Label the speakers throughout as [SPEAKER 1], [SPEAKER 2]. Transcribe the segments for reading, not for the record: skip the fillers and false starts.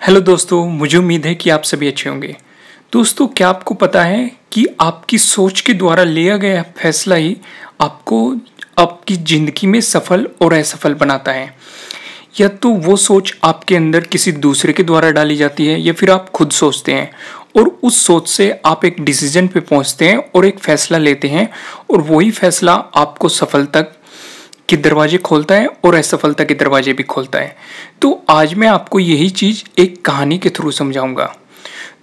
[SPEAKER 1] Hello दोस्तों, मुझे उम्मीद है कि आप सभी अच्छे होंगे। दोस्तों, क्या आपको पता है कि आपकी सोच के द्वारा लिया गया फैसला ही आपको आपकी ज़िंदगी में सफल और असफल बनाता है। या तो वो सोच आपके अंदर किसी दूसरे के द्वारा डाली जाती है या फिर आप खुद सोचते हैं और उस सोच से आप एक डिसीजन पे पहुंचते हैं और एक फ़ैसला लेते हैं और वही फ़ैसला आपको सफलता के दरवाजे खोलता है और असफलता के दरवाजे भी खोलता है। तो आज मैं आपको यही चीज़ एक कहानी के थ्रू समझाऊंगा।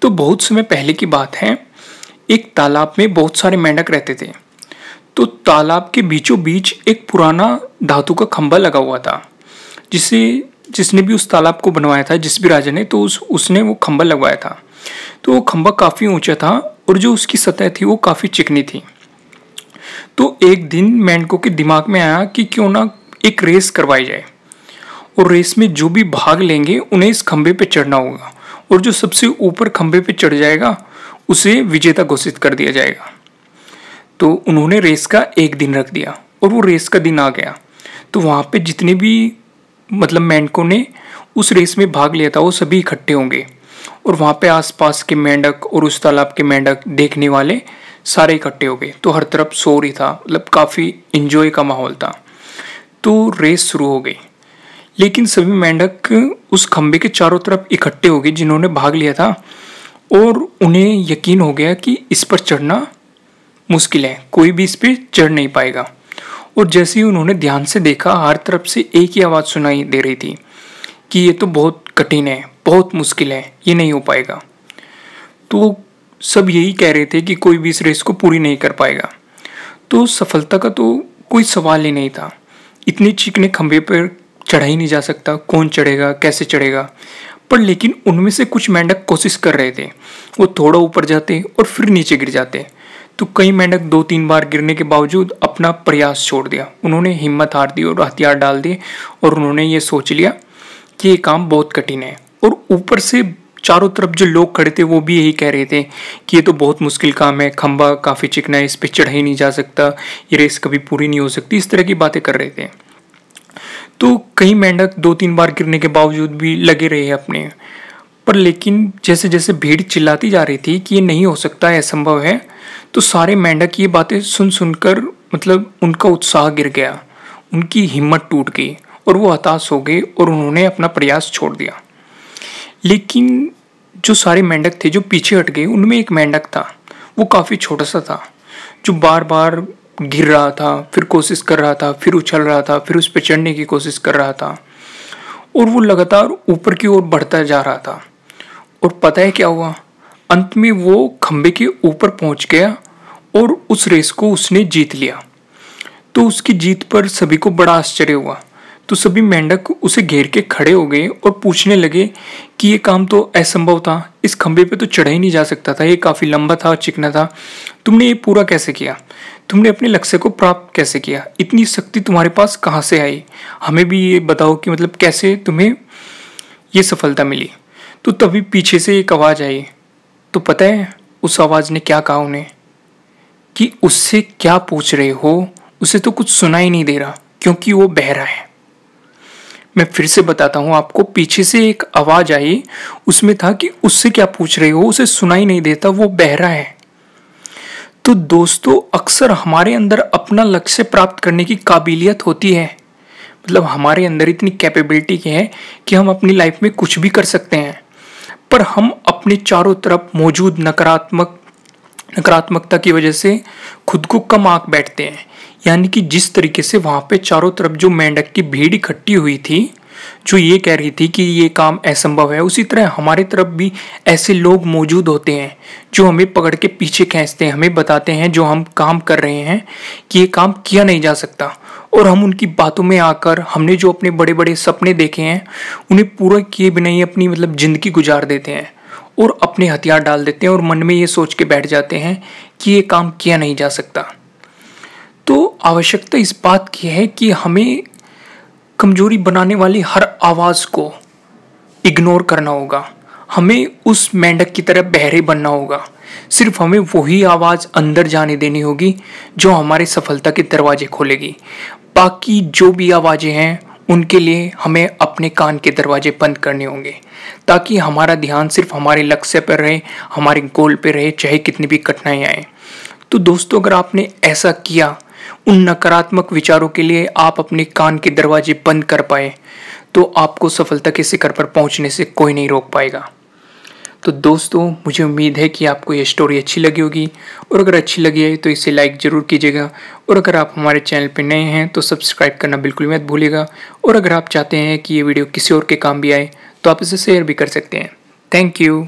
[SPEAKER 1] तो बहुत समय पहले की बात है, एक तालाब में बहुत सारे मेंढक रहते थे। तो तालाब के बीचों बीच एक पुराना धातु का खंभा लगा हुआ था, जिसे जिसने भी उस तालाब को बनवाया था, जिस भी राजा ने, तो उसने वो खंभा लगवाया था। तो वो खंभा काफ़ी ऊंचा था और जो उसकी सतह थी वो काफ़ी चिकनी थी। तो एक दिन मेंढकों के दिमाग में आया कि क्यों ना एक रेस करवाई जाए और रेस में जो भी भाग लेंगे उन्हें इस खंभे पे चढ़ना होगा और जो सबसे ऊपर खंभे पे चढ़ जाएगा उसे विजेता घोषित कर दिया जाएगा। तो उन्होंने रेस का एक दिन रख दिया और वो रेस का दिन आ गया। तो वहाँ पे जितने भी मेंढकों ने उस रेस में भाग लिया था वो सभी इकट्ठे होंगे और वहाँ पे आसपास के मेंढक और उस तालाब के मेंढक देखने वाले सारे इकट्ठे हो गए। तो हर तरफ शोर ही था, काफ़ी इंजॉय का माहौल था। तो रेस शुरू हो गई, लेकिन सभी मेंढक उस खंबे के चारों तरफ इकट्ठे हो गए जिन्होंने भाग लिया था और उन्हें यकीन हो गया कि इस पर चढ़ना मुश्किल है, कोई भी इस पर चढ़ नहीं पाएगा। और जैसे ही उन्होंने ध्यान से देखा, हर तरफ से एक ही आवाज़ सुनाई दे रही थी कि ये तो बहुत कठिन है, बहुत मुश्किल है, ये नहीं हो पाएगा। तो सब यही कह रहे थे कि कोई भी इस रेस को पूरी नहीं कर पाएगा। तो सफलता का तो कोई सवाल ही नहीं था। इतने चिकने खंभे पर चढ़ा ही नहीं जा सकता, कौन चढ़ेगा, कैसे चढ़ेगा। पर लेकिन उनमें से कुछ मेंढक कोशिश कर रहे थे। वो थोड़ा ऊपर जाते और फिर नीचे गिर जाते। तो कई मेंढक 2-3 बार गिरने के बावजूद अपना प्रयास छोड़ दिया। उन्होंने हिम्मत हार दी और हथियार डाल दिए और उन्होंने ये सोच लिया कि ये काम बहुत कठिन है। और ऊपर से चारों तरफ जो लोग खड़े थे वो भी यही कह रहे थे कि ये तो बहुत मुश्किल काम है, खंभा काफ़ी चिकना है, इस पर चढ़ा ही नहीं जा सकता, ये रेस कभी पूरी नहीं हो सकती, इस तरह की बातें कर रहे थे। तो कई मेंढक 2-3 बार गिरने के बावजूद भी लगे रहे अपने पर। लेकिन जैसे जैसे भीड़ चिल्लाती जा रही थी कि ये नहीं हो सकता है, असंभव है, तो सारे मेंढक ये बातें सुन सुनकर उनका उत्साह गिर गया, उनकी हिम्मत टूट गई और वो हताश हो गए और उन्होंने अपना प्रयास छोड़ दिया। लेकिन जो सारे मेंढक थे जो पीछे हट गए, उनमें एक मेंढक था, वो काफ़ी छोटा सा था, जो बार बार गिर रहा था, फिर कोशिश कर रहा था, फिर उछल रहा था, फिर उस पर चढ़ने की कोशिश कर रहा था और वो लगातार ऊपर की ओर बढ़ता जा रहा था। और पता है क्या हुआ? अंत में वो खंबे के ऊपर पहुंच गया और उस रेस को उसने जीत लिया। तो उसकी जीत पर सभी को बड़ा आश्चर्य हुआ। तो सभी मेंढक उसे घेर के खड़े हो गए और पूछने लगे कि ये काम तो असंभव था, इस खंबे पे तो चढ़ा ही नहीं जा सकता था, ये काफ़ी लंबा था, चिकना था, तुमने ये पूरा कैसे किया? तुमने अपने लक्ष्य को प्राप्त कैसे किया? इतनी शक्ति तुम्हारे पास कहाँ से आई? हमें भी ये बताओ कि कैसे तुम्हें ये सफलता मिली। तो तभी पीछे से एक आवाज़ आई। तो पता है उस आवाज़ ने क्या कहा उन्हें कि उससे क्या पूछ रहे हो, उसे तो कुछ सुना ही नहीं दे रहा क्योंकि वो बहरा है। मैं फिर से बताता हूँ आपको, पीछे से एक आवाज़ आई, उसमें था कि उससे क्या पूछ रहे हो, उसे सुना ही नहीं देता, वो बहरा है। तो दोस्तों, अक्सर हमारे अंदर अपना लक्ष्य प्राप्त करने की काबिलियत होती है, हमारे अंदर इतनी कैपेबिलिटी है कि हम अपनी लाइफ में कुछ भी कर सकते हैं, पर हम अपने चारों तरफ मौजूद नकारात्मकता की वजह से खुद को कम आंक बैठते हैं। यानी कि जिस तरीके से वहाँ पे चारों तरफ जो मेंढक की भीड़ इकट्ठी हुई थी जो ये कह रही थी कि ये काम असंभव है, उसी तरह हमारे तरफ भी ऐसे लोग मौजूद होते हैं जो हमें पकड़ के पीछे खींचते हैं, हमें बताते हैं जो हम काम कर रहे हैं कि ये काम किया नहीं जा सकता, और हम उनकी बातों में आकर हमने जो अपने बड़े बड़े सपने देखे हैं उन्हें पूरा किए बिना ही अपनी ज़िंदगी गुजार देते हैं और अपने हथियार डाल देते हैं और मन में ये सोच के बैठ जाते हैं कि ये काम किया नहीं जा सकता। तो आवश्यकता इस बात की है कि हमें कमजोरी बनाने वाली हर आवाज़ को इग्नोर करना होगा, हमें उस मेंढक की तरह बहरे बनना होगा। सिर्फ हमें वही आवाज़ अंदर जाने देनी होगी जो हमारे सफलता के दरवाजे खोलेगी। बाकी जो भी आवाज़ें हैं उनके लिए हमें अपने कान के दरवाजे बंद करने होंगे, ताकि हमारा ध्यान सिर्फ हमारे लक्ष्य पर रहे, हमारे गोल पर रहे, चाहे कितनी भी कठिनाई आए। तो दोस्तों, अगर आपने ऐसा किया, उन नकारात्मक विचारों के लिए आप अपने कान के दरवाजे बंद कर पाए, तो आपको सफलता के शिखर पर पहुंचने से कोई नहीं रोक पाएगा। तो दोस्तों, मुझे उम्मीद है कि आपको ये स्टोरी अच्छी लगी होगी, और अगर अच्छी लगी है तो इसे लाइक ज़रूर कीजिएगा, और अगर आप हमारे चैनल पर नए हैं तो सब्सक्राइब करना बिल्कुल मत भूलिएगा, और अगर आप चाहते हैं कि ये वीडियो किसी और के काम भी आए तो आप इसे शेयर भी कर सकते हैं। Thank you.